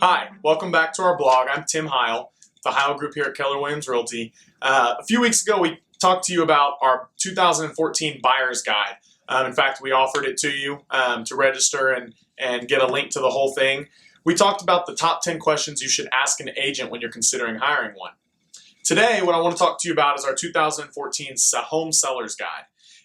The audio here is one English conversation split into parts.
Hi, welcome back to our blog. I'm Tim Heyl, the Heyl Group here at Keller Williams Realty. A few weeks ago, we talked to you about our 2014 Buyer's Guide. In fact, we offered it to you to register and get a link to the whole thing. We talked about the top 10 questions you should ask an agent when you're considering hiring one. Today, what I want to talk to you about is our 2014 Home Seller's Guide.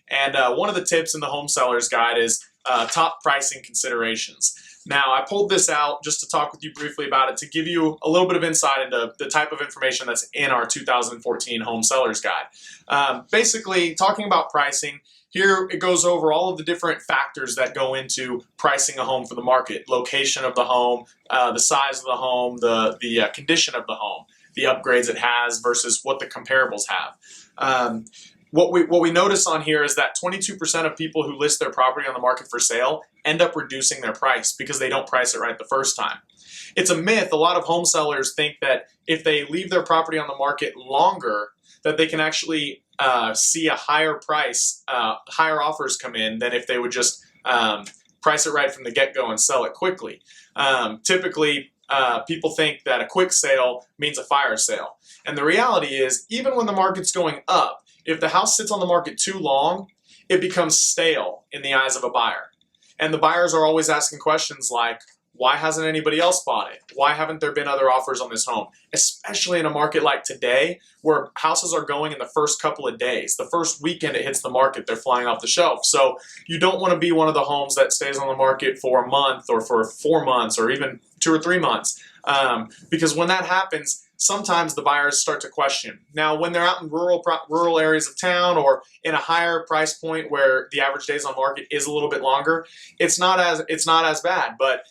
And one of the tips in the Home Seller's Guide is top pricing considerations. Now, I pulled this out just to talk with you briefly about it to give you a little bit of insight into the type of information that's in our 2014 Home Seller's Guide. Basically, talking about pricing, here it goes over all of the different factors that go into pricing a home for the market. Location of the home, the size of the home, the condition of the home, the upgrades it has versus what the comparables have. What we notice on here is that 22% of people who list their property on the market for sale end up reducing their price because they don't price it right the first time. It's a myth. A lot of home sellers think that if they leave their property on the market longer, that they can actually see a higher price, higher offers come in than if they would just price it right from the get-go and sell it quickly. Typically, people think that a quick sale means a fire sale. And the reality is, even when the market's going up, if the house sits on the market too long, it becomes stale in the eyes of a buyer. And the buyers are always asking questions like, why hasn't anybody else bought it? Why haven't there been other offers on this home? Especially in a market like today, where houses are going in the first couple of days. The first weekend it hits the market, they're flying off the shelf. So you don't want to be one of the homes that stays on the market for a month or for 4 months or even 2 or 3 months. Because when that happens, sometimes the buyers start to question. Now, when they're out in rural areas of town or in a higher price point where the average days on market is a little bit longer, it's not as bad. But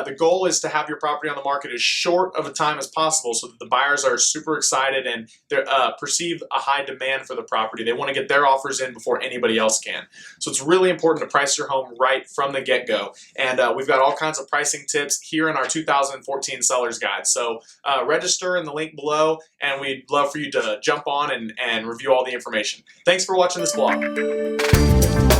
the goal is to have your property on the market as short of a time as possible so that the buyers are super excited and they perceive a high demand for the property. They want to get their offers in before anybody else can. So it's really important to price your home right from the get-go. And we've got all kinds of pricing tips here in our 2014 Seller's Guide. So register in the link below, and we'd love for you to jump on and review all the information. Thanks for watching this vlog.